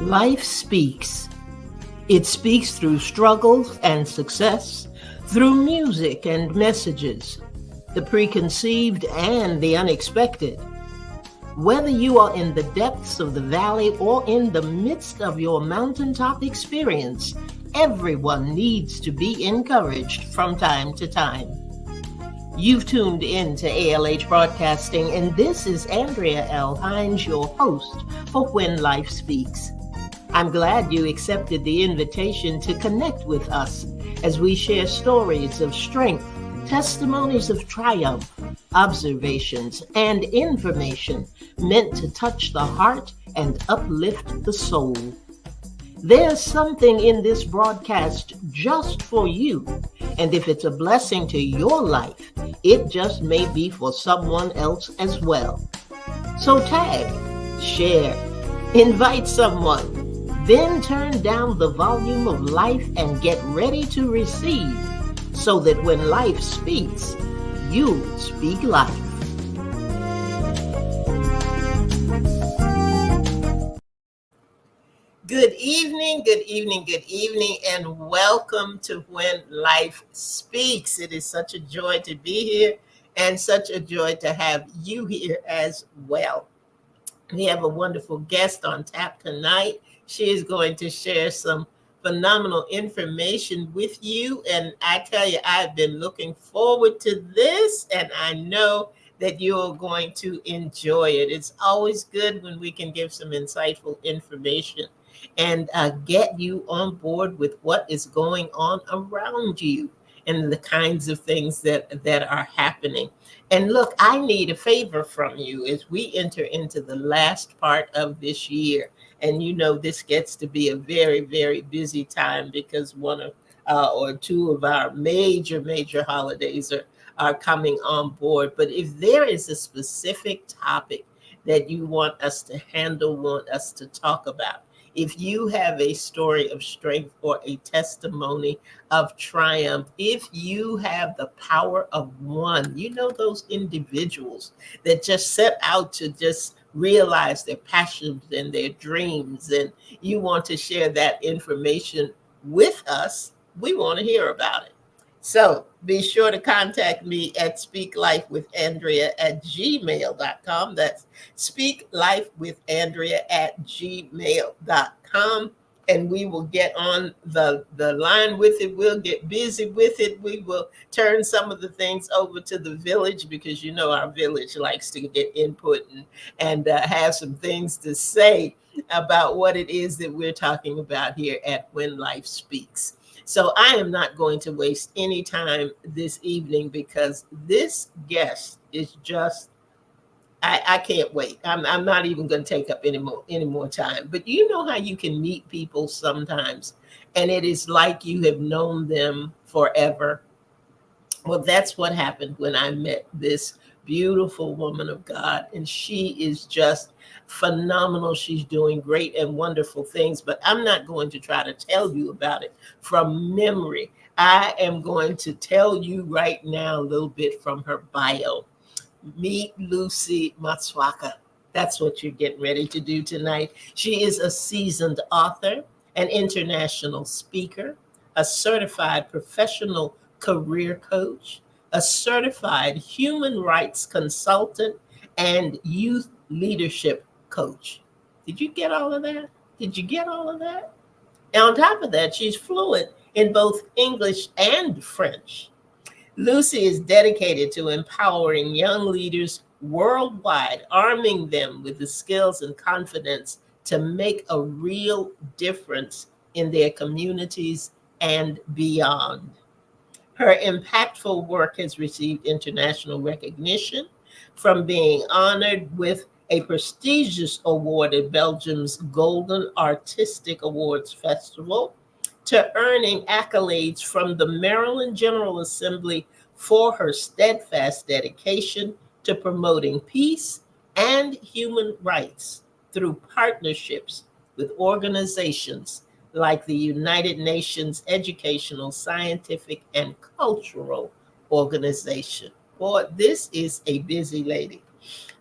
Life speaks. It speaks through struggles and success, through music and messages, the preconceived and the unexpected. Whether you are in the depths of the valley or in the midst of your mountaintop experience, everyone needs to be encouraged from time to time. You've tuned in to ALH Broadcasting, and this is Andrea L. Hines, your host for When Life Speaks. I'm glad you accepted the invitation to connect with us as we share stories of strength, testimonies of triumph, observations, and information meant to touch the heart and uplift the soul. There's something in this broadcast just for you, and if it's a blessing to your life, it just may be for someone else as well. So tag, share, invite someone, then turn down the volume of life and get ready to receive, so that when life speaks, you'll speak life. Good evening, good evening, good evening, and welcome to When Life Speaks. It is such a joy to be here and such a joy to have you here as well. We have a wonderful guest on tap tonight. She is going to share some phenomenal information with you. And I tell you, I've been looking forward to this, and I know that you're going to enjoy it. It's always good when we can give some insightful information and get you on board with what is going on around you and the kinds of things that are happening. And look, I need a favor from you as we enter into the last part of this year. And you know, this gets to be a very, very busy time because one of or two of our major holidays are coming on board. But if there is a specific topic that you want us to handle, want us to talk about, if you have a story of strength or a testimony of triumph, if you have the power of one, you know, those individuals that just set out to just realize their passions and their dreams, and you want to share that information with us, we want to hear about it. So be sure to contact me at speaklifewithandrea@gmail.com. That's speaklifewithandrea@gmail.com. And we will get on the line with it. We'll get busy with it. We will turn some of the things over to the village because, you know, our village likes to get input and have some things to say about what it is that we're talking about here at When Life Speaks. So I am not going to waste any time this evening because this guest is just, I can't wait. I'm not even going to take up any more time. But you know how you can meet people sometimes and it is like you have known them forever. Well, that's what happened when I met this beautiful woman of God, and she is just phenomenal. She's doing great and wonderful things, but I'm not going to try to tell you about it from memory. I am going to tell you right now a little bit from her bio. Meet Luci Matsouaka. That's what you're getting ready to do tonight. She is a seasoned author, an international speaker, a certified professional career coach, a certified human rights consultant, and youth leadership coach. Did you get all of that? Did you get all of that? And on top of that, she's fluent in both English and French. Luci is dedicated to empowering young leaders worldwide, arming them with the skills and confidence to make a real difference in their communities and beyond. Her impactful work has received international recognition, from being honored with a prestigious award at Belgium's Golden Artistic Awards Festival, to earning accolades from the Maryland General Assembly for her steadfast dedication to promoting peace and human rights through partnerships with organizations like the United Nations Educational, Scientific, and Cultural Organization. Boy, this is a busy lady.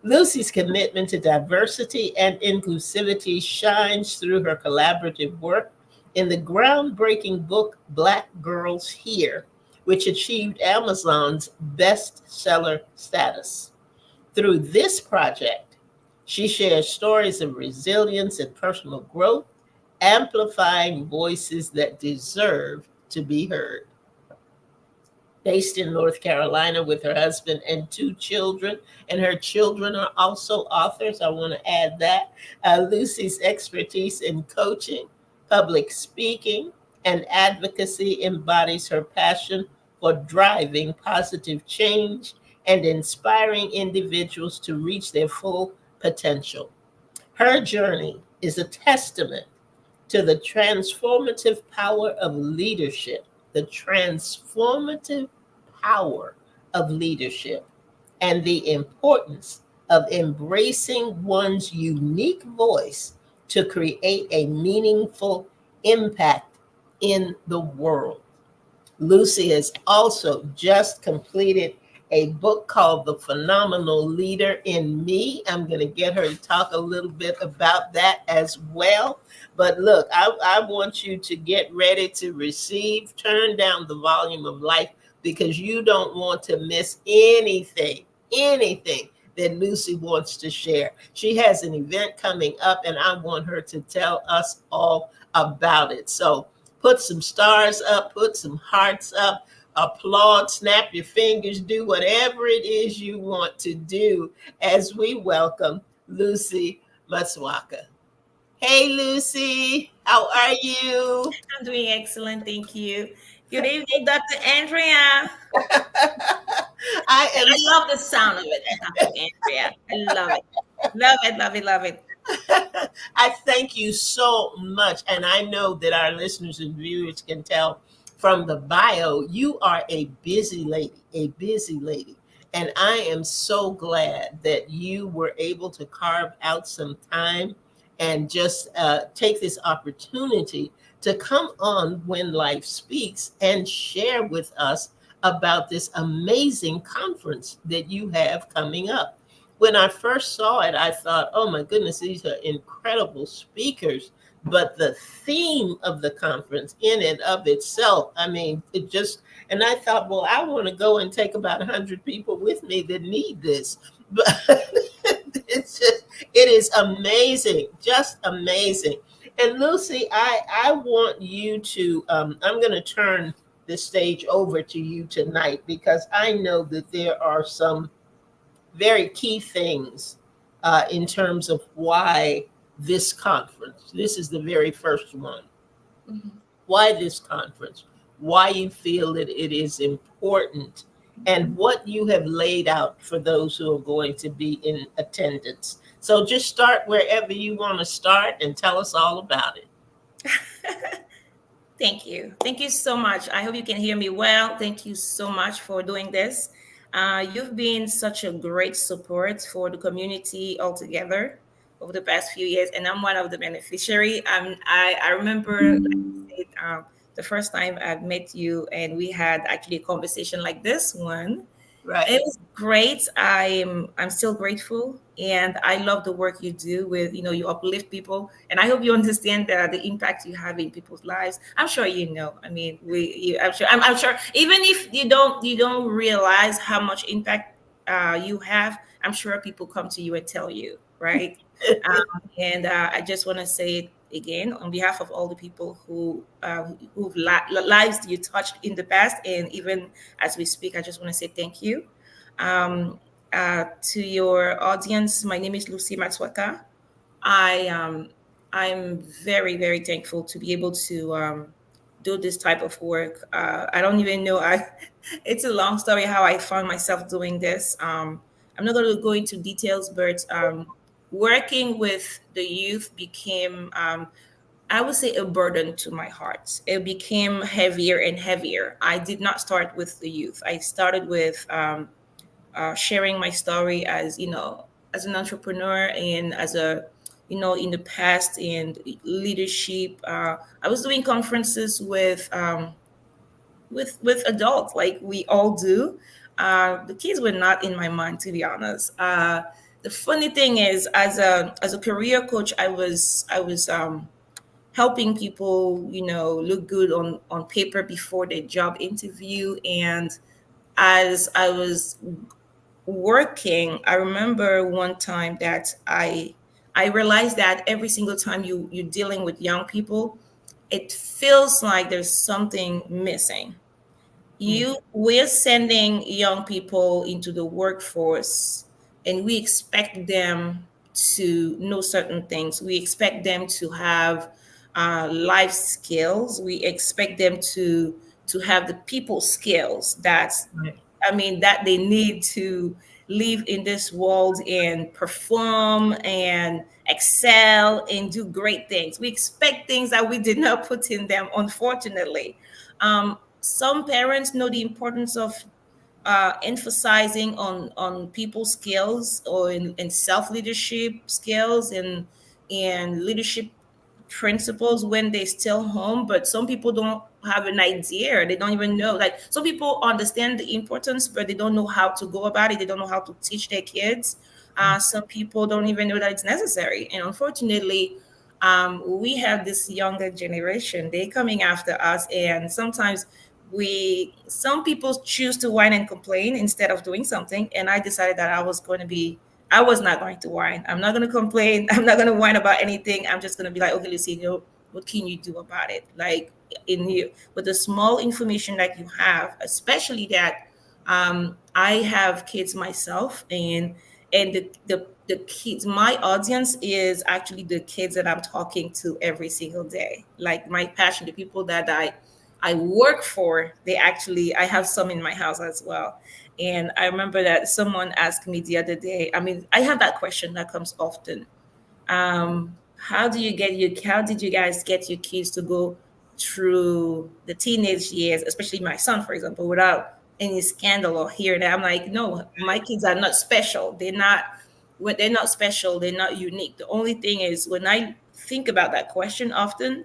Lucy's commitment to diversity and inclusivity shines through her collaborative work in the groundbreaking book Black Girls Here, which achieved Amazon's bestseller status. Through this project, she shares stories of resilience and personal growth, amplifying voices that deserve to be heard. Based in North Carolina with her husband and two children, and her children are also authors. I want to add that. Lucy's expertise in coaching, public speaking, and advocacy embodies her passion for driving positive change and inspiring individuals to reach their full potential. Her journey is a testament to the transformative power of leadership, the transformative power of leadership, and the importance of embracing one's unique voice to create a meaningful impact in the world. Lucy has also just completed a book called The Phenomenal Leader in Me. I'm going to get her to talk a little bit about that as well. But look, I want you to get ready to receive, turn down the volume of life because you don't want to miss anything that Lucy wants to share. She has an event coming up, and I want her to tell us all about it. So, put some stars up, put some hearts up, applaud, snap your fingers, do whatever it is you want to do as we welcome Luci Matsouaka. Hey, Lucy, how are you? I'm doing excellent, thank you. Good evening, Dr. Andrea. I am. I love the sound of it, Dr. Andrea. I love it. Love it, love it, love it. I thank you so much. And I know that our listeners and viewers can tell from the bio, you are a busy lady, a busy lady. And I am so glad that you were able to carve out some time and just take this opportunity to come on When Life Speaks and share with us about this amazing conference that you have coming up. When I first saw it, I thought, oh my goodness, these are incredible speakers. But the theme of the conference in and of itself, I mean, it just, and I thought, well, I want to go and take about 100 people with me that need this. But it's just, it is amazing, just amazing. And Lucy, I want you to, I'm going to turn the stage over to you tonight because I know that there are some very key things in terms of why this conference, this is the very first one, Mhm. why this conference, why you feel that it is important, and what you have laid out for those who are going to be in attendance. So just start wherever you want to start and tell us all about it. Thank you. Thank you so much. I hope you can hear me well. Thank you so much for doing this. You've been such a great support for the community altogether over the past few years, and I'm one of the beneficiary. I remember, like I said, the first time I met you, and we had actually a conversation like this one. It Right. was great. I'm still grateful, and I love the work you do with you uplift people, and I hope you understand the impact you have in people's lives. I'm sure you know. I mean, I'm sure even if you don't realize how much impact you have. I'm sure people come to you and tell you, right? And I just want to say it again on behalf of all the people whose lives you touched in the past, and even as we speak, I just want to say thank you. Um, to your audience, my name is Luci Matsouaka. I I'm very very thankful to be able to do this type of work. I don't even know. It's a long story how I found myself doing this. I'm not going to go into details, but working with the youth became, I would say, a burden to my heart. It became heavier and heavier. I did not start with the youth. I started with sharing my story as as an entrepreneur and as a in the past in leadership. I was doing conferences with adults like we all do, The kids were not in my mind, to be honest. The funny thing is, as a career coach, I was helping people, look good on paper before their job interview. And as I was working, I remember one time that I realized that every single time you're dealing with young people, it feels like there's something missing. We're sending young people into the workforce, and we expect them to know certain things. We expect them to have life skills. We expect them to have the people skills that, Right. that they need to live in this world and perform and excel and do great things. We expect things that we did not put in them, unfortunately. Some parents know the importance of emphasizing on people's skills or in self leadership skills and leadership principles when they're still home. But some people don't have an idea. They don't even know. Like, some people understand the importance, but they don't know how to go about it. They don't know how to teach their kids. Some people don't even know that it's necessary. And unfortunately, we have this younger generation. They coming after us, and sometimes we some people choose to whine and complain instead of doing something. And I decided that I was not going to whine. I'm not going to complain. I'm not going to whine about anything. I'm just going to be like, okay, Lucy, what can you do about it? Like, in you, with the small information that you have, especially that I have kids myself. And the kids, my audience is actually the kids that I'm talking to every single day. Like, my passion, the people that I work for, I have some in my house as well. And I remember that someone asked me the other day, I have that question that comes often. How did you guys get your kids to go through the teenage years, especially my son, for example, without any scandal or here and there? I'm like, no, my kids are not special. They're not special. They're not unique. The only thing is, when I think about that question often,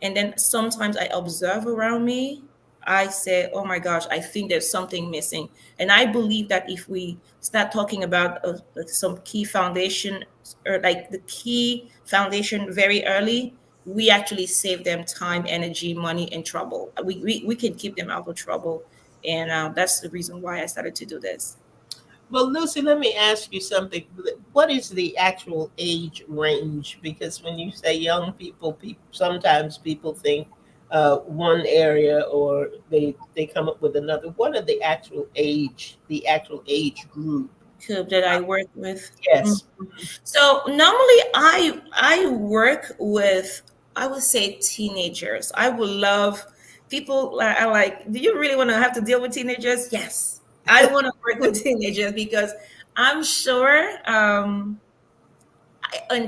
and then sometimes I observe around me, I say, oh my gosh, I think there's something missing. And I believe that if we start talking about some key foundation, or like the key foundation very early, we actually save them time, energy, money, and trouble. We can keep them out of trouble. And that's the reason why I started to do this. Well, Lucy, let me ask you something. What is the actual age range? Because when you say young people, sometimes people think one area, or they come up with another. What are the actual age group? Group that I work with. Yes. So normally I work with, I would say, teenagers. I would love people are like, do you really want to have to deal with teenagers? Yes. I want to work with teenagers because I'm sure and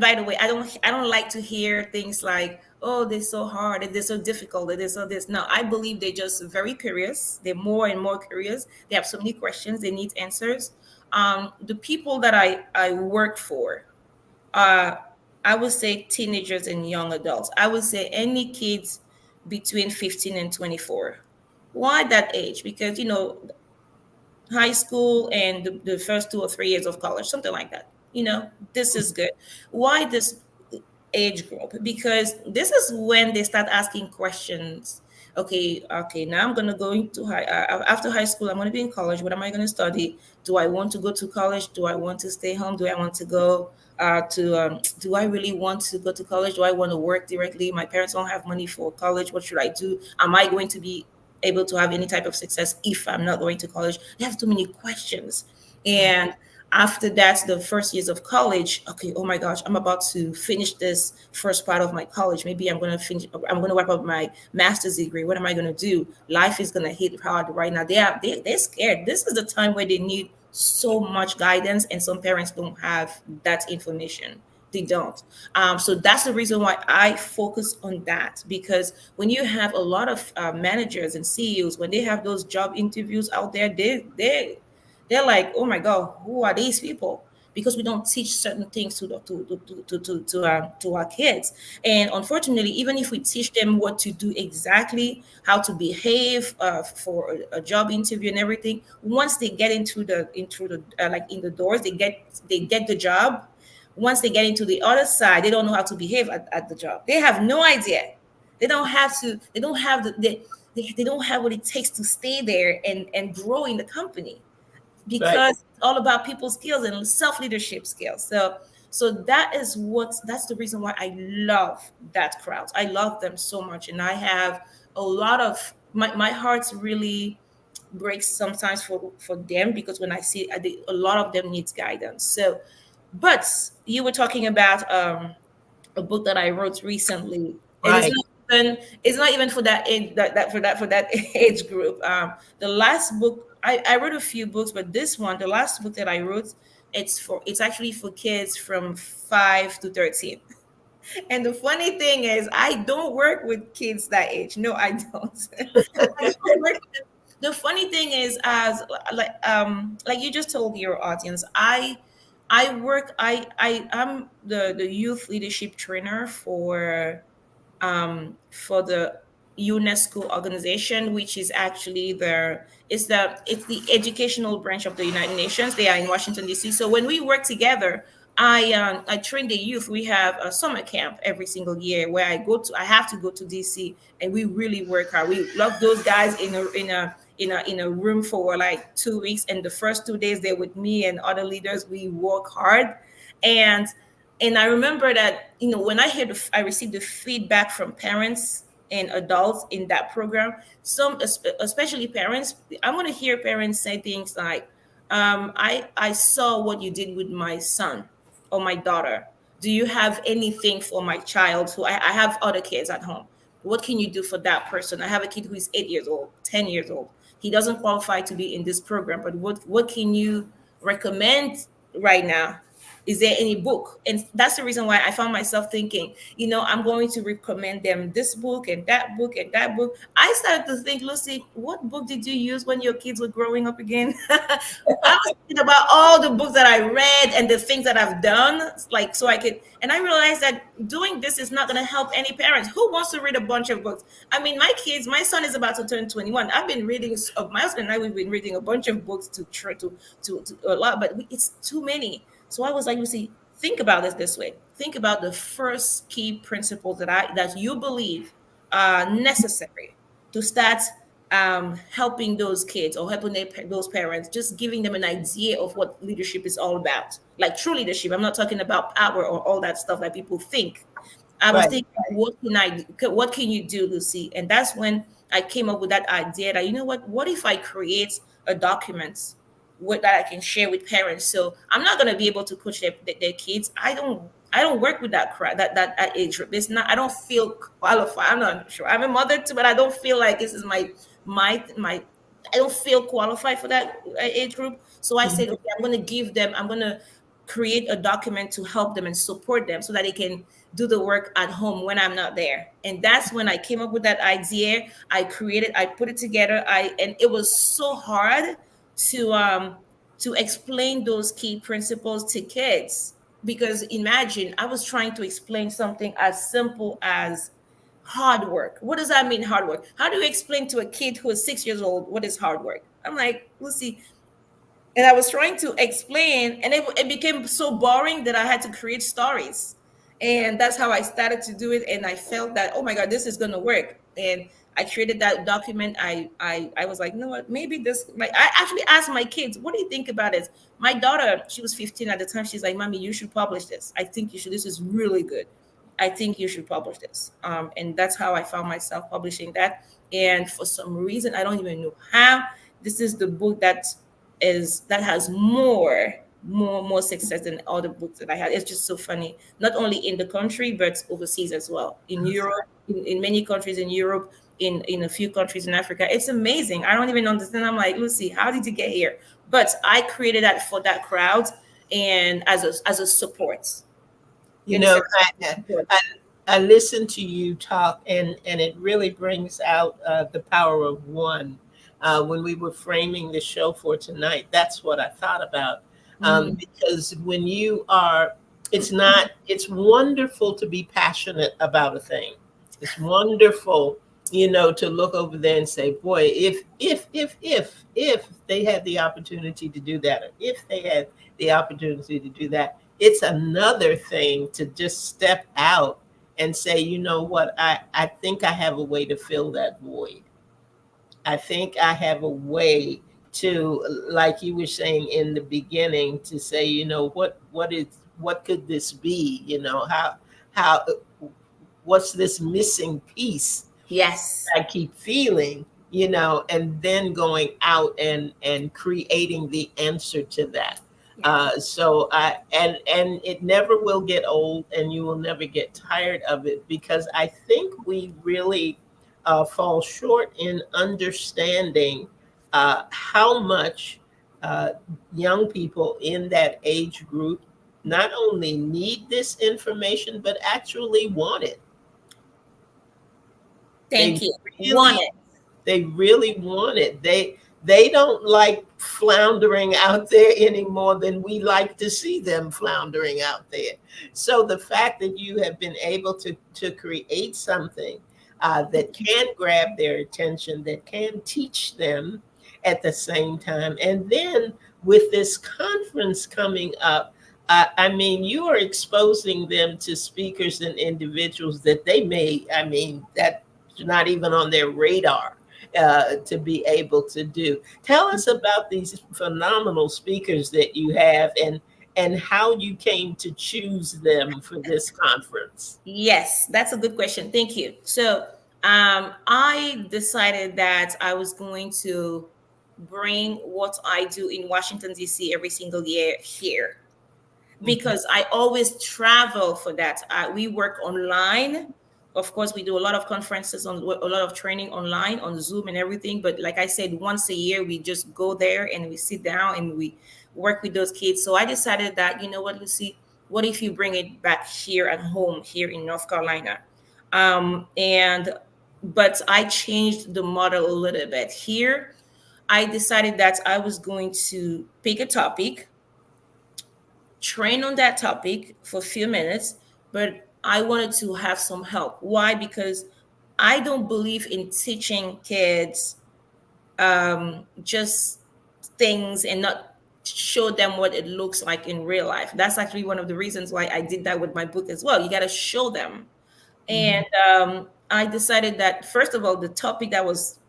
by the way, I don't like to hear things like, oh, they're so hard, they're so difficult, they're so this. No, I believe they're just very curious. They're more and more curious. They have so many questions, they need answers. The people that I work for, uh, I would say teenagers and young adults. I would say any kids between 15 and 24. Why that age? Because, high school and the first 2 or 3 years of college, something like that. This is good. Why this age group? Because this is when they start asking questions. Okay, now I'm gonna go into after high school. I'm gonna be in college. What am I gonna study? Do I want to go to college? Do I want to stay home? Do I want to go to? Do I really want to go to college? Do I want to work directly? My parents don't have money for college. What should I do? Am I going to be able to have any type of success if I'm not going to college? They have too many questions. And after that, the first years of college, okay, oh my gosh, I'm about to finish this first part of my college. Maybe I'm gonna wrap up my master's degree. What am I gonna do? Life is gonna hit hard right now. They're scared. This is the time where they need so much guidance, and some parents don't have that information. They don't. So that's the reason why I focus on that, because when you have a lot of managers and CEOs, when they have those job interviews out there, they're like, oh my god, who are these people? because we don't teach certain things to our kids. And unfortunately, even if we teach them what to do exactly, how to behave for a job interview and everything, once they get into the like in the doors, they get the job. Once they get into the other side, they don't know how to behave at the job. They have no idea. They don't have to. They don't have they don't have what it takes to stay there and grow in the company, Right. because it's all about people skills and self leadership skills. So that's the reason why I love that crowd. I love them so much, and I have a lot of my heart really breaks sometimes for them, because when I see a lot of them needs guidance. So, but you were talking about a book that I wrote recently, and Right. it's not even for that age, for that age group. The last book I wrote a few books, but this one, the last book that I wrote, it's actually for kids from 5 to 13. And the funny thing is, I don't work with kids that age. No, I don't. I don't work with them. The funny thing is, as like you just told your audience, I'm the youth leadership trainer for the UNESCO organization, which is actually it's the educational branch of the United Nations. They are in Washington D.C. So when we work together, I train the youth. We have a summer camp every single year where I have to go to D.C. and we really work hard. We love those guys in a room for like 2 weeks, and the first 2 days they're with me and other leaders. We work hard, and I remember that, when I received the feedback from parents and adults in that program, especially parents. I'm going to hear parents say things like, I saw what you did with my son or my daughter. Do you have anything for my child who I have other kids at home? What can you do for that person? I have a kid who is 8 years old, 10 years old. He doesn't qualify to be in this program, but what can you recommend right now? Is there any book? And that's the reason why I found myself thinking, I'm going to recommend them this book and that book and that book. I started to think, Lucy, what book did you use when your kids were growing up again? I was thinking about all the books that I read and the things that I've done, like, so I could, and I realized that doing this is not going to help any parents. Who wants to read a bunch of books? I mean, my son is about to turn 21. I've been reading, my husband and I, we've been reading a bunch of books to try to a lot, but it's too many. So I was like, Lucy, think about this way. Think about the first key principles that you believe are necessary to start helping those kids, or helping those parents, just giving them an idea of what leadership is all about. Like true leadership. I'm not talking about power or all that stuff that people think. I was Right. thinking, what can you do, Lucy? And that's when I came up with that idea that, what if I create a document that I can share with parents? So I'm not going to be able to coach their kids. I don't work with that crowd, that age group. It's not. I don't feel qualified. I'm not sure. I'm a mother too, but I don't feel like this is my. I don't feel qualified for that age group. So I said, Mhm. okay, I'm going to give them. I'm going to create a document to help them and support them so that they can do the work at home when I'm not there. And that's when I came up with that idea. I put it together. And it was so hard to explain those key principles to kids, because imagine I was trying to explain something as simple as hard work. What does that mean, hard work? How do you explain to a kid who is 6 years old what is hard work? I'm like, Lucy, and I was trying to explain, and it became so boring that I had to create stories. And that's how I started to do it. And I felt that, oh my God, this is going to work. And I created that document. I was like, you know what, maybe this, like, I actually asked my kids, what do you think about it? My daughter, she was 15 at the time. She's like, Mommy, you should publish this. I think you should. This is really good. I think you should publish this. And that's how I found myself publishing that. And for some reason, I don't even know how, this is the book that has more success than all the books that I had. It's just so funny. Not only in the country, but overseas as well. In Europe, in many countries in Europe, in a few countries in Africa. It's amazing. I don't even understand. I'm like, Lucy, how did you get here? But I created that for that crowd, and as a support. You You know, understand? Support. I, I listen to you talk, and it really brings out the power of one. When we were framing the show for tonight, that's what I thought about. Mm. because when you are, it's not, it's wonderful to be passionate about a thing. It's wonderful, to look over there and say, boy, if they had the opportunity to do that, or if they had the opportunity to do that. It's another thing to just step out and say, you know what, I think I have a way to fill that void. I think I have a way to, like you were saying in the beginning, to say, what could this be? How what's this missing piece Yes. I keep feeling, and then going out and creating the answer to that. Yes. So and it never will get old, and you will never get tired of it, because I think we really fall short in understanding how much uh, young people in that age group not only need this information but actually want it. They Thank you. Want really it. they really want it. They don't like floundering out there any more than we like to see them floundering out there. So the fact that you have been able to create something that can grab their attention, that can teach them at the same time, and then with this conference coming up, I mean, you are exposing them to speakers and individuals that they may, I mean, that not even on their radar to be able to do. Tell us about these phenomenal speakers that you have, and how you came to choose them for this conference. Yes, that's a good question. Thank you. So, I decided that I was going to bring what I do in Washington, D.C. every single year here, Mhm. because I always travel for that. We work online. Of course, we do a lot of conferences, on a lot of training online on Zoom and everything. But like I said, once a year, we just go there and we sit down and we work with those kids. So I decided that, you know what, Lucy, what if you bring it back here at home, here in North Carolina? And but I changed the model a little bit. Here, I decided that I was going to pick a topic, train on that topic for a few minutes, but I wanted to have some help. Why? Because I don't believe in teaching kids just things and not show them what it looks like in real life. That's actually one of the reasons why I did that with my book as well. You got to show them. And Mhm. I decided that, first of all, the topic that was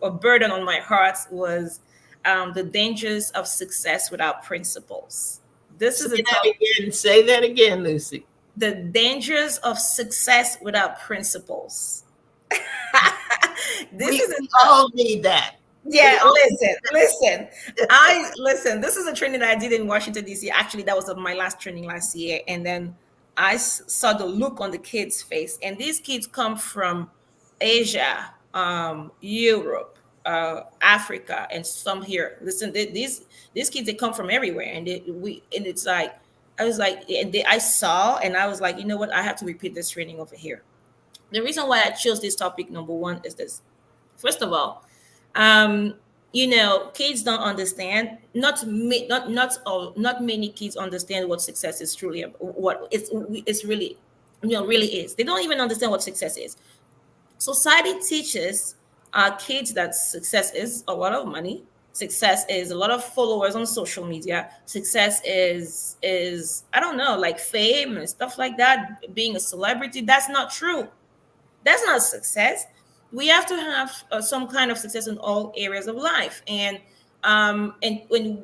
a burden on my heart was the dangers of success without principles. This Say is a that topic. again. Say that again, Lucy. The dangers of success without principles. This is We a all need that. We Yeah, all listen. I listen. This is a training that I did in Washington D.C. Actually, that was my last training last year, and then I saw the look on the kids' face, and these kids come from Asia, Europe, Africa, and some here. Listen, these kids, they come from everywhere, and it's like, I was like, I saw, and I was like, you know what, I have to repeat this training over here. The reason why I chose this topic, number one, is this. First of all, um kids don't understand, not many kids understand what success is truly, what it's really, really is. They don't even understand what success is. Society teaches kids that success is a lot of money, success is a lot of followers on social media, success is I don't know, like fame and stuff like that, being a celebrity. That's not true. That's not success. We have to have some kind of success in all areas of life. And when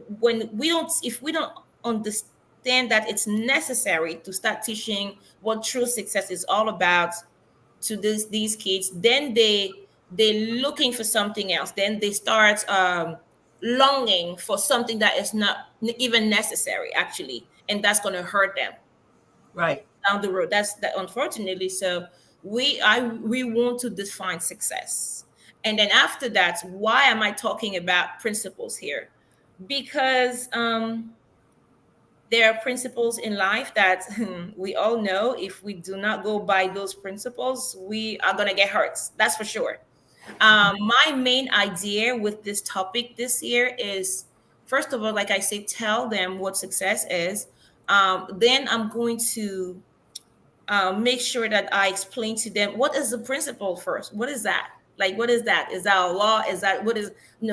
we don't, if we don't understand that it's necessary to start teaching what true success is all about to these kids, then they're looking for something else. Then they start longing for something that is not even necessary, actually, and that's going to hurt them right. down the road. That's that, unfortunately. So we want to define success. And then after that, why am I talking about principles here? Because there are principles in life that we all know, if we do not go by those principles, we are going to get hurt. That's for sure. My main idea with this topic this year is first of all, like I say, tell them what success is. Then I'm going to make sure that I explain to them what is the principle first. What is that? Like, what is that? Is that a law? Is that what is,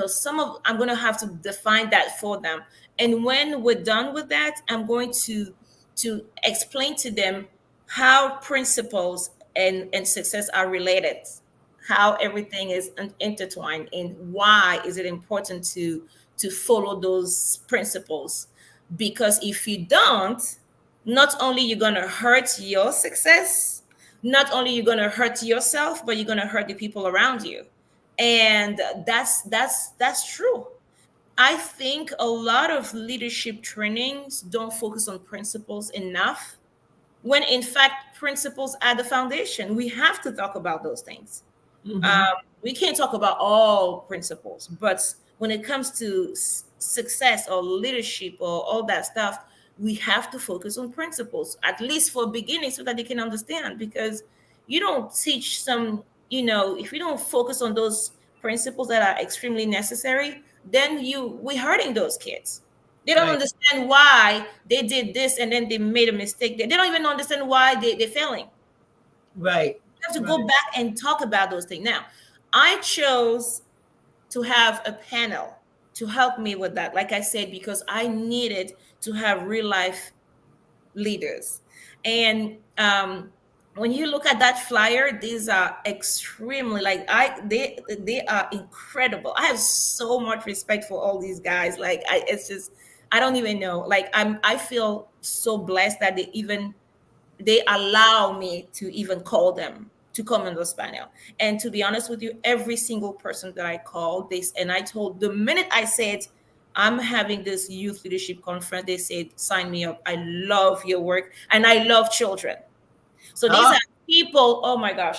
some of, I'm going to have to define that for them. And when we're done with that, I'm going to explain to them how principles and success are related, how everything is intertwined, and why is it important to follow those principles. Because if you don't, not only you're going to hurt your success, not only you're going to hurt yourself, but you're going to hurt the people around you. And that's true. I think a lot of leadership trainings don't focus on principles enough, when in fact principles are the foundation. We have to talk about those things. Hmm. um, we can't talk about all principles, but when it comes to success or leadership or all that stuff, we have to focus on principles, at least for beginning, so that they can understand. Because you don't teach some, if you don't focus on those principles that are extremely necessary, then we're hurting those kids. They don't Right. understand why they did this and then they made a mistake. They don't even understand why they're failing. Right. Have to go Right. back and talk about those things. Now, I chose to have a panel to help me with that. Like I said, because I needed to have real life leaders. And when you look at that flyer, these are extremely, like, they are incredible. I have so much respect for all these guys. Like, it's just, I don't even know. Like, I feel so blessed that they allow me to even call them to come on this panel. And to be honest with you, every single person that I called this, and I told, the minute I said I'm having this youth leadership conference, they said, sign me up. I love your work and I love children. So these Oh, are people, oh my gosh,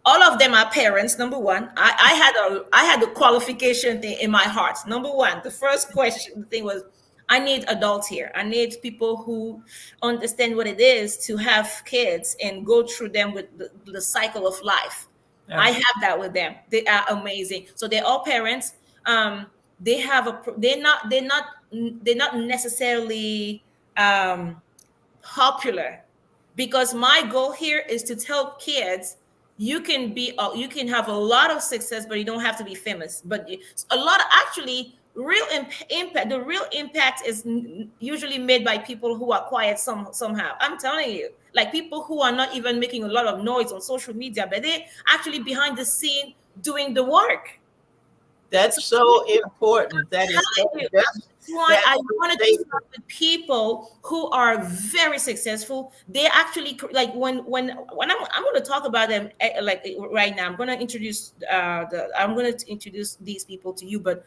all of them are parents. Number one, I had the qualification thing in my heart. Number one, the first question, the thing was, I need adults here. I need people who understand what it is to have kids and go through them with the cycle of life. I absolutely. have that with them. They are amazing. So they're all parents. They have they're not necessarily popular, because my goal here is to tell kids, you can have a lot of success, but you don't have to be famous. But a lot of, actually, real impact, the real impact is usually made by people who are quiet somehow. I'm telling you, like, people who are not even making a lot of noise on social media, but they actually behind the scene doing the work. So That's so important. That is so, telling you, that's that's why that's I the wanted to statement. start with people who are very successful. They actually, like, when I'm going to talk about them, like, right now. I'm going to introduce these people to you, but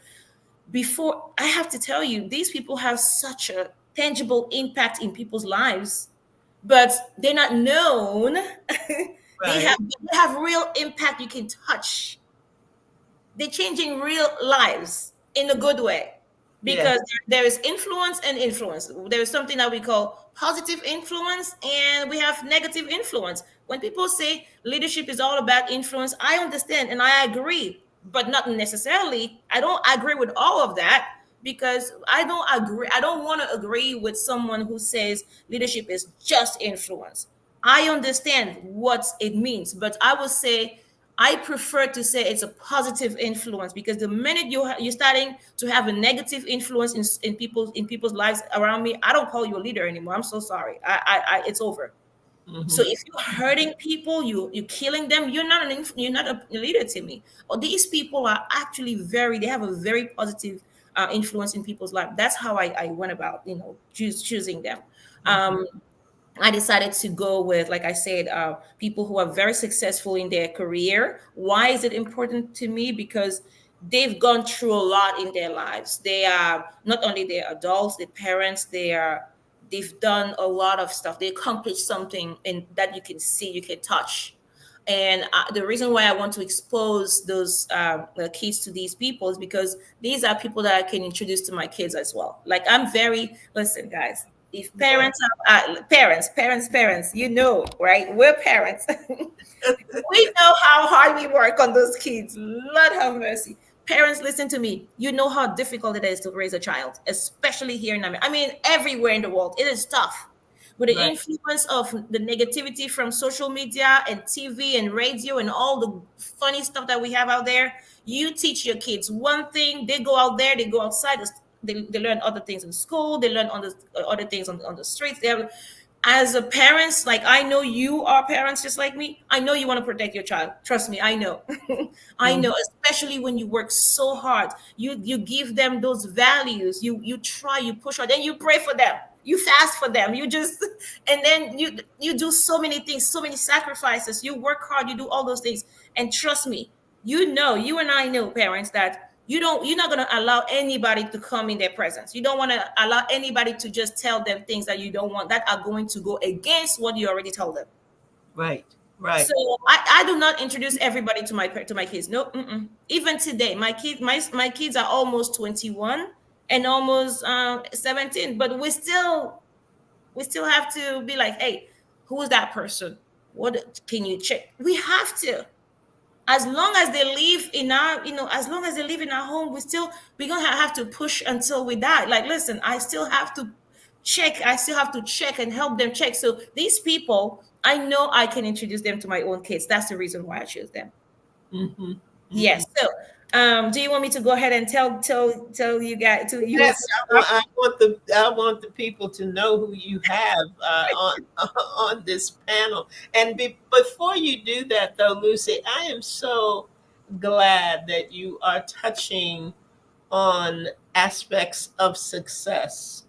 before, I have to tell you, these people have such a tangible impact in people's lives, but they're not known. they Right. have they have real impact you can touch. They're changing real lives in a good way, because Yes. there is influence and influence. There is something that we call positive influence, and we have negative influence. When people say leadership is all about influence, I understand and I agree, but not necessarily. I don't agree with all of that, because I don't want to agree with someone who says leadership is just influence. I understand what it means, but I would say I prefer to say it's a positive influence, because the minute you're starting to have a negative influence in people's lives around me, I don't call you a leader anymore. I'm so sorry. It's over. So Hmm. if you're hurting people, you're killing them, you're not a leader to me. Or these people are actually they have a very positive influence in people's life. That's how I went about choosing them. Hmm. I decided to go with, like I said, people who are very successful in their career. Why is it important to me? Because they've gone through a lot in their lives. They are not only they're adults, they're parents. They've done a lot of stuff. They accomplished something in that you can see, you can touch. And the reason why I want to expose those kids to these people is because these are people that I can introduce to my kids as well. Like, I'm very, listen, guys, if Yeah. parents, right? We're parents. We know how hard we work on those kids. Lord have mercy. Parents, listen to me. You know how difficult it is to raise a child, especially here in America. I mean, everywhere in the world, it is tough. With the Right. influence of the negativity from social media and TV and radio and all the funny stuff that we have out there, you teach your kids one thing, they go out there, they go outside, they learn other things in school, they learn other things on the streets. They have, as a parents, like I know you are parents just like me. I know you want to protect your child. Trust me, I know. I Mhm. know, especially when you work so hard. You give them those values. You try, you push hard, then you pray for them. You fast for them. You just and then you do so many things, so many sacrifices. You work hard, you do all those things. And trust me, you know, you and I know, parents, that you're not going to allow anybody to come in their presence. You don't want to allow anybody to just tell them things that you don't want, that are going to go against what you already told them. Right. Right. So I do not introduce everybody to my kids. No, mm-mm. Even today, my kids are almost 21 and almost 17, but we still have to be like, hey, who is that person? What can you check? We have to, as long as they live in our, as long as they live in our home, we're gonna have to push until we die. Like, listen, I still have to check and help them check. So these people, I know I can introduce them to my own kids. That's the reason why I choose them. Hmm. Hmm. Yes. So do you want me to go ahead and tell you guys, to you? Yes, I want the people to know who you have on on this panel. And before you do that, though, Lucy, I am so glad that you are touching on aspects of success,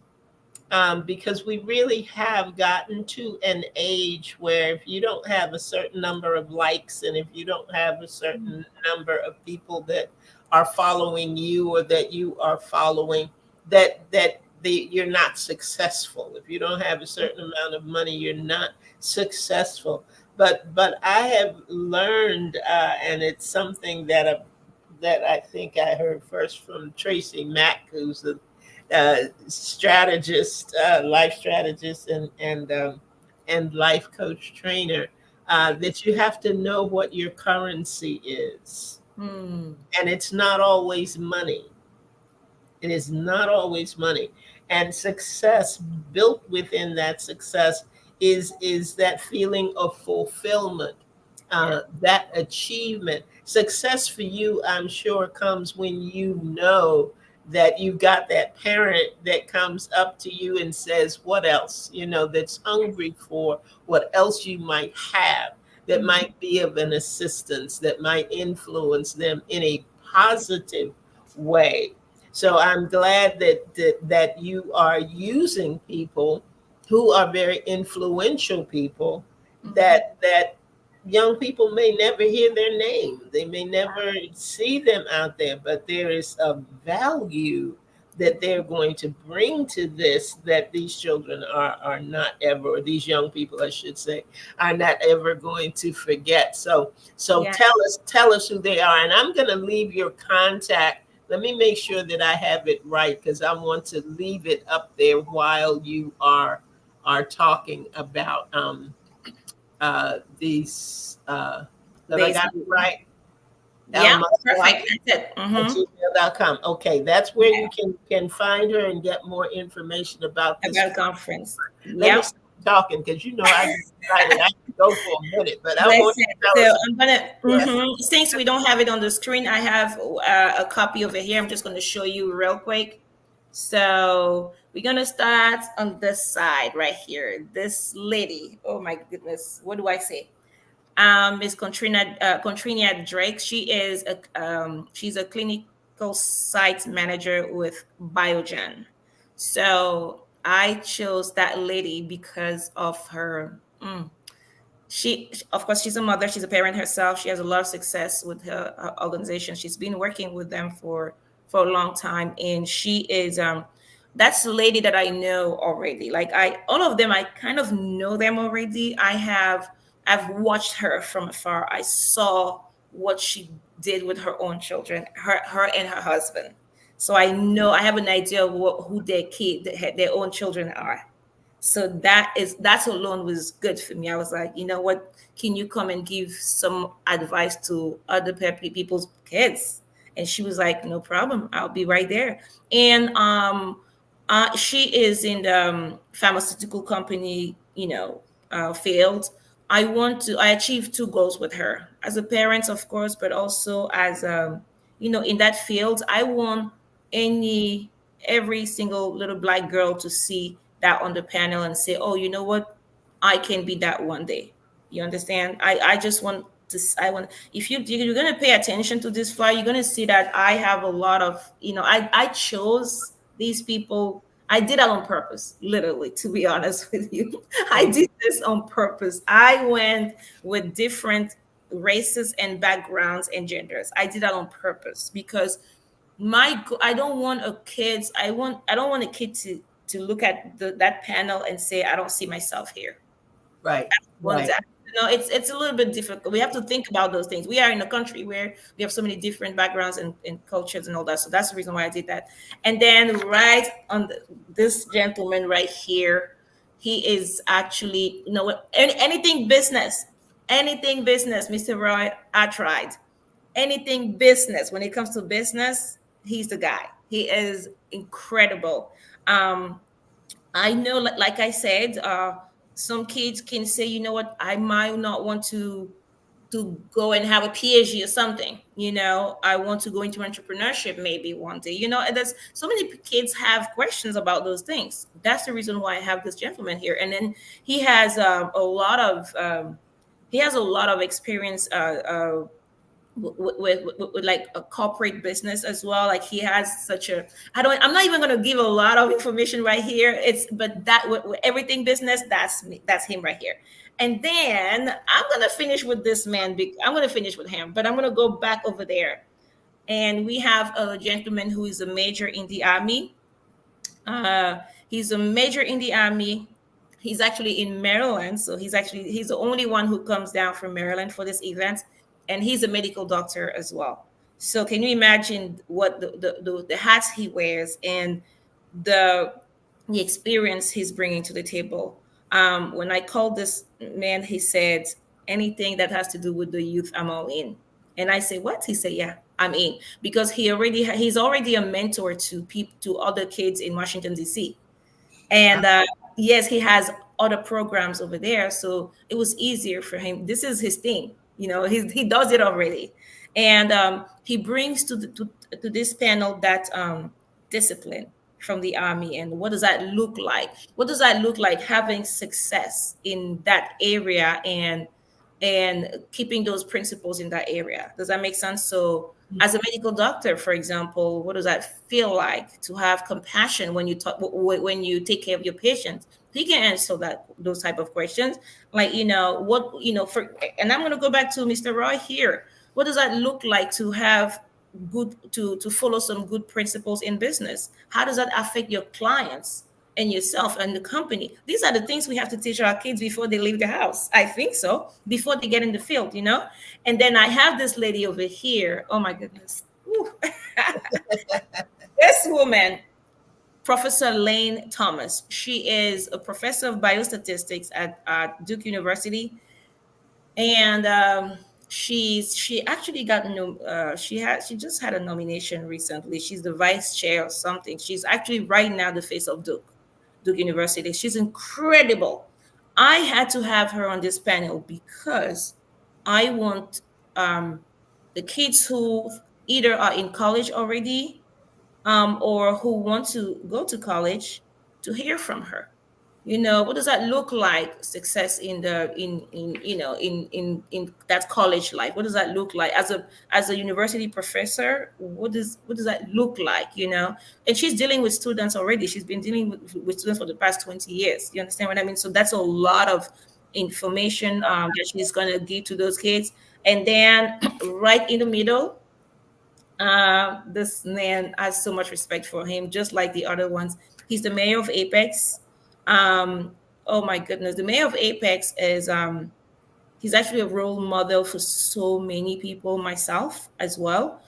because we really have gotten to an age where if you don't have a certain number of likes and if you don't have a certain number of people that are following you or that you are following, you're not successful. If you don't have a certain amount of money, you're not successful. But I have learned, and it's something that I think I heard first from Tracy Mack, who's the strategist, life strategist, and life coach trainer. That you have to know what your currency is, Hmm. and it's not always money. It is not always money. And success, built within that success, is that feeling of fulfillment, Yeah. that achievement. Success for you, I'm sure, comes when you know that you've got that parent that comes up to you and says, what else? That's hungry for what else you might have, that Mhm. might be of an assistance, that might influence them in a positive way. So I'm glad that you are using people who are very influential people, Mhm. that young people may never hear their name. They may never see them out there, but there is a value that they're going to bring to this, that these children are not ever, or these young people, I should say, are not ever going to forget. So Yeah. tell us who they are, and I'm going to leave your contact. Let me make sure that I have it right, because I want to leave it up there while you are talking about these. Have I There's, got it right? yeah, Alma perfect. That's it. at Mm-hmm. gmail.com. Okay, that's where Yeah. you can find her and get more information about this. About conference. Let me Yep. stop talking, because I get excited. I can go for a minute, but I want Listen, you to tell so us. I'm gonna, Yes. since we don't have it on the screen, I have a copy over here. I'm just gonna show you real quick. So we're gonna start on this side right here. This lady, oh my goodness, what do I say? Miss Contrina Drake. She's a clinical site manager with Biogen. So I chose that lady because of her. She, of course, she's a mother, she's a parent herself. She has a lot of success with her organization. She's been working with them for a long time, and she is that's the lady that I know already. Like, I all of them, I kind of know them already. I've watched her from afar. I saw what she did with her own children, her and her husband. So I know, I have an idea of who their own children are. So that alone was good for me. I was like, you know what, can you come and give some advice to other people's kids? And she was like, no problem, I'll be right there. And she is in the pharmaceutical company, field. I achieved two goals with her as a parent, of course, but also as in that field. I want any every single little black girl to see that on the panel and say, oh, you know what, I can be that one day. You understand? I just want to. I want, if you're gonna pay attention to this flyer, you're gonna see that I have a lot of, I chose these people. I did that on purpose, literally, to be honest with you. I Mhm. did this on purpose. I went with different races and backgrounds and genders. I did that on purpose because I don't want a kids. I don't want a kid to look at that panel and say, I don't see myself here. Right, One right, that, it's a little bit difficult. We have to think about those things. We are in a country where we have so many different backgrounds and cultures and all that. So that's the reason why I did that. And then right on this gentleman right here, he is actually, anything business, Mr. Roy. I tried anything business. When it comes to business, he's the guy. He is incredible. Um, I know, like I said, some kids can say, you know what, I might not want to go and have a PhD or something. I want to go into entrepreneurship maybe one day. And there's so many kids have questions about those things. That's the reason why I have this gentleman here, and then he has a lot of experience with like a corporate business as well. Like he has such a, I'm not even going to give a lot of information right here. But that with everything business, that's me, that's him right here. And then I'm going to finish with this man. I'm going to finish with him, but I'm going to go back over there. And we have a gentleman who is a major in the army. uh, he's a major in the army. He's actually in Maryland, so he's the only one who comes down from Maryland for this event, and he's a medical doctor as well. So can you imagine what the hats he wears and the the experience he's bringing to the table? When I called this man, he said, anything that has to do with the youth, I'm all in. And I say, what? He said, yeah, I'm in, because he's already a mentor to people, to other kids in Washington D.C. And yes, he has other programs over there, so it was easier for him. This is his thing, he does it already. And he brings to this panel that discipline from the army. And what does that look like? What does that look like, having success in that area, and keeping those principles in that area? Does that make sense? So as a medical doctor, for example, what does that feel like to have compassion when you talk, when you take care of your patients? He can answer those type of questions. Like, what, for, and I'm going to go back to Mr. Roy here. What does that look like to have to follow some good principles in business? How does that affect your clients and yourself and the company? These are the things we have to teach our kids before they leave the house. I think so, before they get in the field. And then I have this lady over here. Oh my goodness. Ooh. This woman, Professor Lane Thomas. She is a professor of biostatistics at Duke University. And she actually got no she just had a nomination recently. She's the vice chair or something. She's actually right now the face of Duke University. She's incredible. I had to have her on this panel because I want the kids who either are in college already, or who want to go to college, to hear from her. What does that look like? Success in the in in that college life. What does that look like as a university professor? What does that look like? And she's dealing with students already. She's been dealing with students for the past 20 years. You understand what I mean? So that's a lot of information that she's going to give to those kids. And then right in the middle, this man, I have so much respect for him, just like the other ones. He's the mayor of Apex. Oh my goodness, the mayor of Apex is he's actually a role model for so many people, myself as well.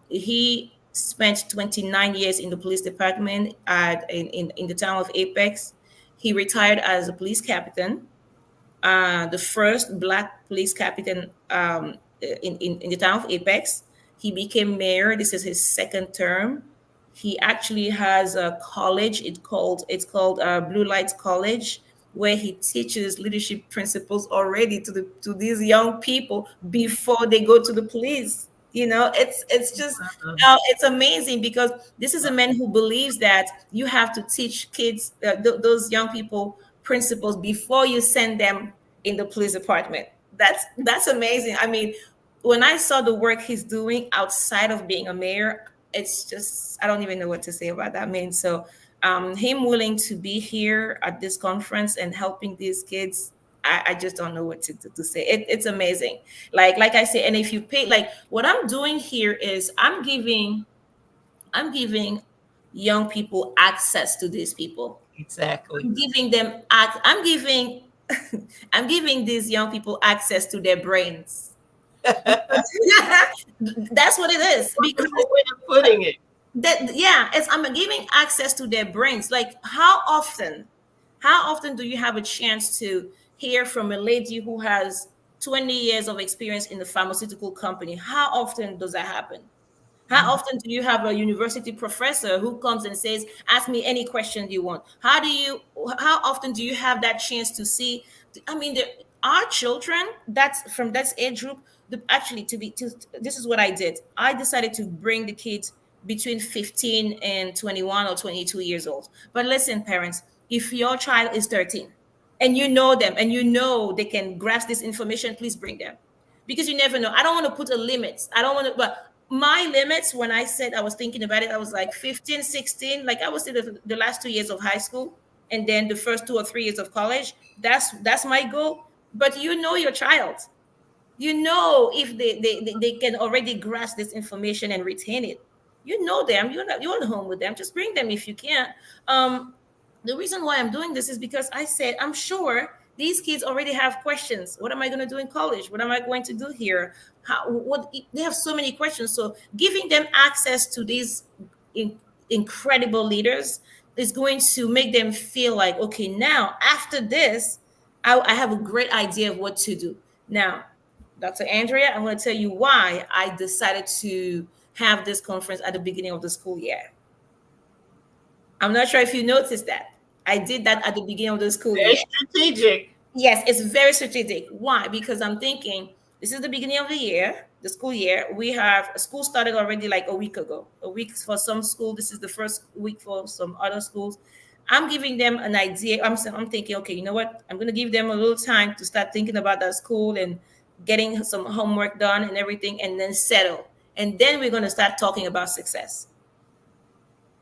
He spent 29 years in the police department in the town of Apex. He retired as a police captain, the first Black police captain in the town of Apex. He became mayor. This is his second term. He actually has a college. It's called Blue Light College, where he teaches leadership principles already to these young people before they go to the police. It's just it's amazing because this is a man who believes that you have to teach kids, those young people, principles before you send them in the police department. That's amazing. I mean, when I saw the work he's doing outside of being a mayor, it's just, I don't even know what to say about that man. So him willing to be here at this conference and helping these kids, I just don't know what to say. It's amazing. Like I say, and if you pay, like what I'm doing here is I'm giving young people access to these people. Exactly. I'm giving them I'm giving I'm giving these young people access to their brains. Wonderful That's what it is. Because way of putting it. that, yeah, it's, I'm giving access to their brains. Like how often do you have a chance to hear from a lady who has 20 years of experience in the pharmaceutical company? How often does that happen? How Mhm. often do you have a university professor who comes and says, "Ask me any question you want"? How often do you have that chance to see? I mean, our children, that's from that age group. Actually, this is what I did. I decided to bring the kids between 15 and 21 or 22 years old. But listen, parents, if your child is 13 and you know them and you know they can grasp this information, please bring them, because you never know. I don't want to put a limit. I don't want to, but my limits, when I said I was thinking about it, I was like 15, 16. Like I was in the last 2 years of high school and then the first 2 or 3 years of college. That's my goal. But you know your child. You know if they can already grasp this information and retain it. You know them. You're at home with them. Just bring them if you can. Um, the reason why I'm doing this is because I said I'm sure these kids already have questions. What am I going to do in college? What am I going to do here? What they have so many questions. So giving them access to these in, incredible leaders is going to make them feel like, okay, now after this, I have a great idea of what to do. Now, Dr. Andrea, I'm going to tell you why I decided to have this conference at the beginning of the school year. I'm not sure if you noticed that. I did that at the beginning of the school Very year. strategic. Yes, it's very strategic. Why? Because I'm thinking this is the beginning of the year, the school year. We have school started already like a week ago. A week for some school. This is the first week for some other schools. I'm giving them an idea. I'm thinking, okay, you know what? I'm going to give them a little time to start thinking about that school and getting some homework done and everything, and then settle. And then we're going to start talking about success.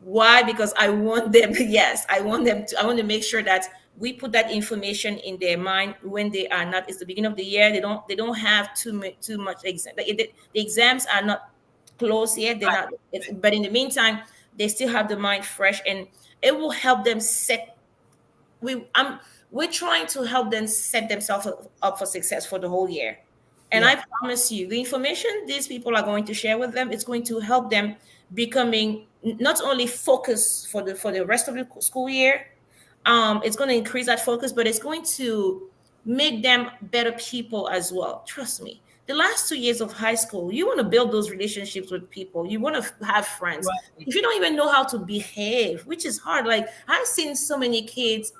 Why? Because I want them, yes, I want to make sure that we put that information in their mind when they are not, it's the beginning of the year. They don't have too much exam. The exams are not closed yet. They're not, but in the meantime, they still have the mind fresh, and it will help them set we I'm we're trying to help them set themselves up for success for the whole year. And Yeah. I promise you, the information these people are going to share with them, it's going to help them becoming not only focus for the rest of the school year. It's going to increase that focus, but it's going to make them better people as well. Trust me. The last 2 years of high school, you want to build those relationships with people. You want to have friends. Right. If you don't even know how to behave, which is hard, like I've seen so many kids,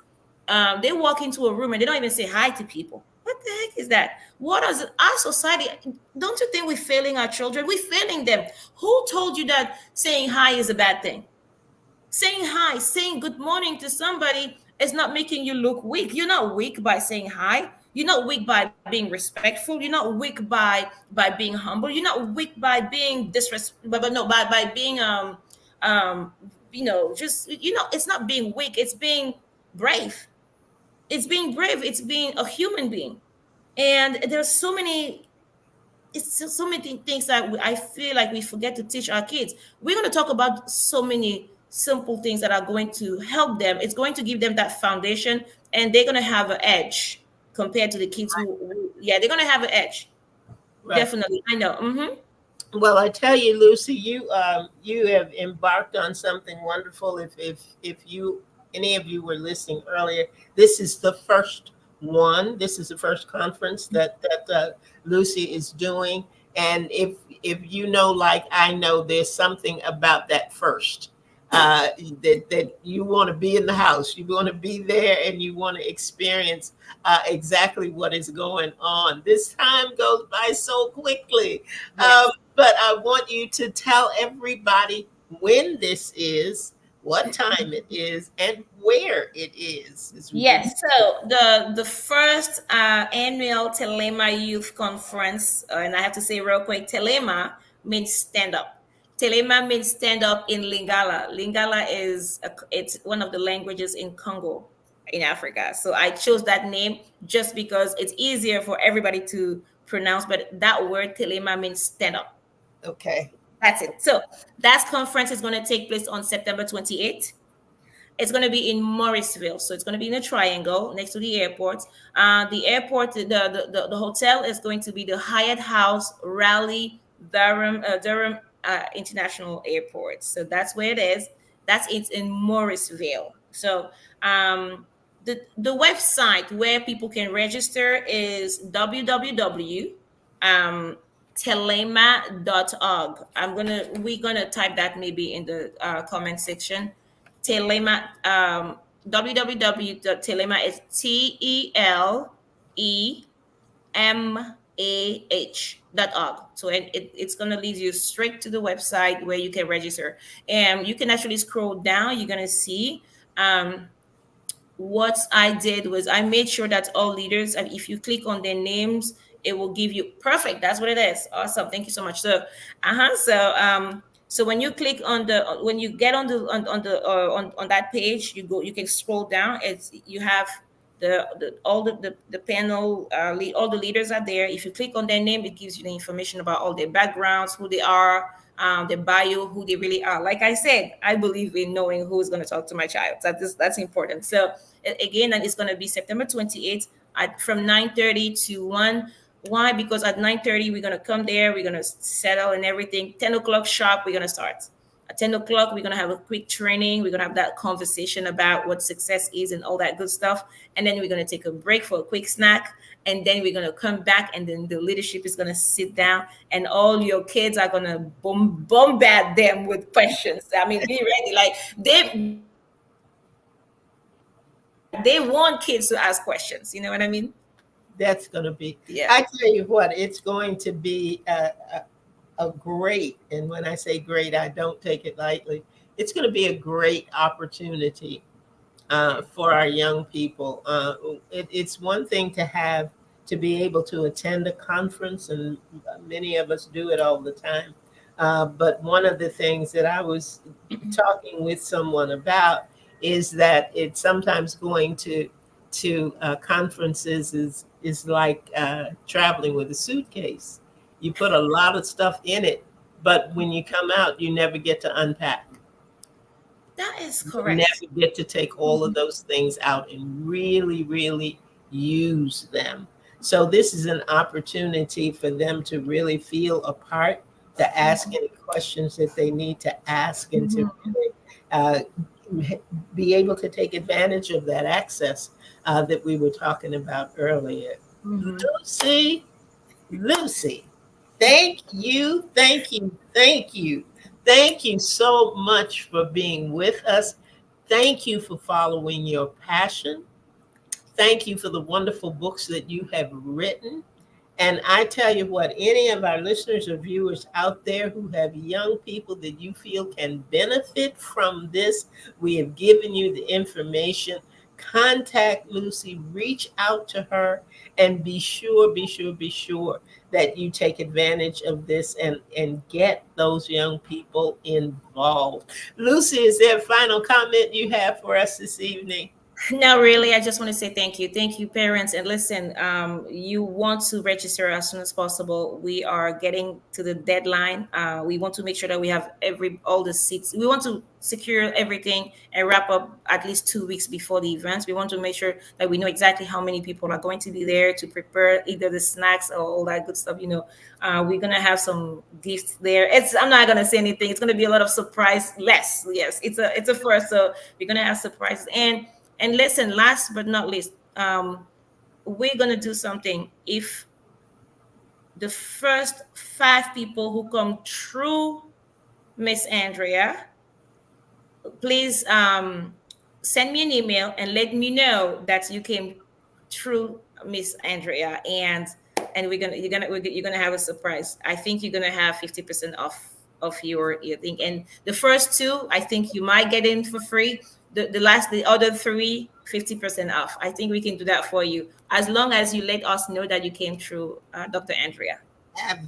they walk into a room and they don't even say hi to people. What the heck is that? What is it? Our society? Don't you think we're failing our children? We're failing them. Who told you that saying hi is a bad thing? Saying hi, saying good morning to somebody is not making you look weak. You're not weak by saying hi. You're not weak by being respectful. You're not weak by being humble. You're not weak by being disrespectful. But no, by being um just it's not being weak. It's being brave. It's being brave. It's being a human being. And there's so many, so many things that I feel like we forget to teach our kids. We're going to talk about so many simple things that are going to help them. It's going to give them that foundation, and they're going to have an edge compared to the kids yeah, they're going to have an edge. Right. Definitely. I know. Well, I tell you, Lucy, you have embarked on something wonderful. If you any of you were listening earlier, this is the first one. This is the first conference that Lucy is doing, And if you know, like I know, there's something about that first, that you want to be in the house, you want to be there, and you want to experience exactly what is going on. This time goes by so quickly, Yes. but I want you to tell everybody when this is, what time it is, and where it is. It's really Yes, so the first annual Telema Youth Conference, and I have to say real quick, Telema means stand up. Telema means stand up in Lingala. Lingala it's one of the languages in Congo, in Africa. So I chose that name just because it's easier for everybody to pronounce. But that word Telema means stand up. okay. That's it. So that conference is going to take place on September 28th. It's going to be in Morrisville, so it's going to be in a triangle next to the airport. The airport, the hotel is going to be the Hyatt House Raleigh Durham International Airport. So that's where it is. That's it's in Morrisville. So the website where people can register is www um telema.org. We're gonna type that maybe in the comment section. Telema, www.telema is TELEMAH.org. So it's going to lead you straight to the website where you can register. And you can actually scroll down. You're going to see what I did was I made sure that all leaders, and if you click on their names, it will give you perfect. That's what it is. Awesome. Thank you so much. So, so when you click on when you get on that page, you can scroll down. It's you have the panel all the leaders are there. If you click on their name, it gives you the information about all their backgrounds, who they are, their bio, who they really are. Like I said, I believe in knowing who is going to talk to my child. That's important. So again, and it's going to be September 28th from 9:30 to 1. Why? Because at 9:30 we're going to come there, we're going to settle and everything. 10 o'clock sharp, we're going to start. At 10 o'clock, we're going to have a quick training. We're going to have that conversation about what success is and all that good stuff. And then we're going to take a break for a quick snack. And then we're going to come back, and then the leadership is going to sit down, and all your kids are going to bombard them with questions. I mean, be ready. Like they want kids to ask questions. You know what I mean? That's going to be, Yeah. I tell you what, it's going to be a great, and when I say great, I don't take it lightly. It's going to be a great opportunity for our young people. It's one thing to be able to attend a conference, and many of us do it all the time. But one of the things that I was talking with someone about is that it's sometimes going to conferences is like traveling with a suitcase. You put a lot of stuff in it, but when you come out, you never get to unpack. That is You correct. never get to take all of those things out and really, really use them. So this is an opportunity for them to really feel a part, to ask any questions that they need to ask, and to Mhm. really be able to take advantage of that access that we were talking about earlier. Mhm. Lucy, Lucy, thank you so much for being with us. Thank you for following your passion. Thank you for the wonderful books that you have written. And I tell you what, any of our listeners or viewers out there who have young people that you feel can benefit from this, we have given you the information. Contact Lucy, reach out to her, and be sure that you take advantage of this and get those young people involved. Lucy, is there a final comment you have for us this evening? No, really, I just want to say thank you. Thank you, parents. And listen, you want to register as soon as possible. We are getting to the deadline. We want to make sure that we have all the seats. We want to secure everything and wrap up at least 2 weeks before the event. We want to make sure that we know exactly how many people are going to be there to prepare either the snacks or all that good stuff. We're gonna have some gifts there. I'm not gonna say anything. It's gonna be a lot of surprise. Less, yes. It's a first, so we're gonna have surprises. And listen, last but not least, we're gonna do something. If the first 5 people who come through Miss Andrea, please send me an email and let me know that you came through Miss Andrea, and you're gonna have a surprise. I think you're gonna have 50% off of your thing, and the first two, I think you might get in for free. The other three, 50% off. I think we can do that for you as long as you let us know that you came through Dr. Andrea.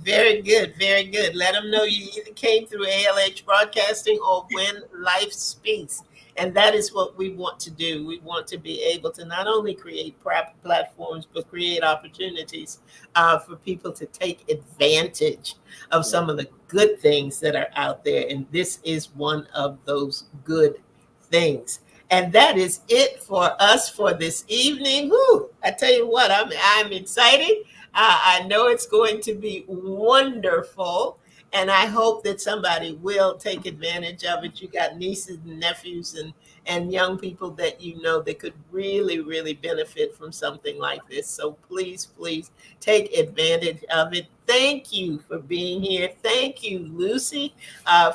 Very good, very good. Let them know you either came through ALH Broadcasting or When Life Speaks. And that is what we want to do. We want to be able to not only create platforms, but create opportunities for people to take advantage of some of the good things that are out there. And this is one of those good things. And that is it for us for this evening. Whew, I tell you what, I'm excited. I know it's going to be wonderful, and I hope that somebody will take advantage of it. You got nieces and nephews and young people that you know that could really, really benefit from something like this. So please, please take advantage of it. Thank you for being here. Thank you, Lucy,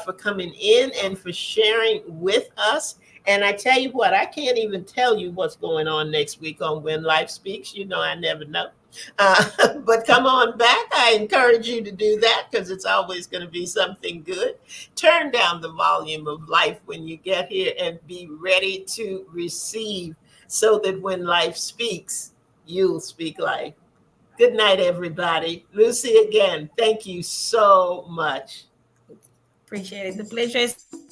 for coming in and for sharing with us. And I tell you what, I can't even tell you what's going on next week on When Life Speaks. You know, I never know. But come on back. I encourage you to do that because it's always going to be something good. Turn down the volume of life when you get here and be ready to receive so that when life speaks, you'll speak life. Good night, everybody. Lucy, again, thank you so much. Appreciate it. The pleasure is all mine.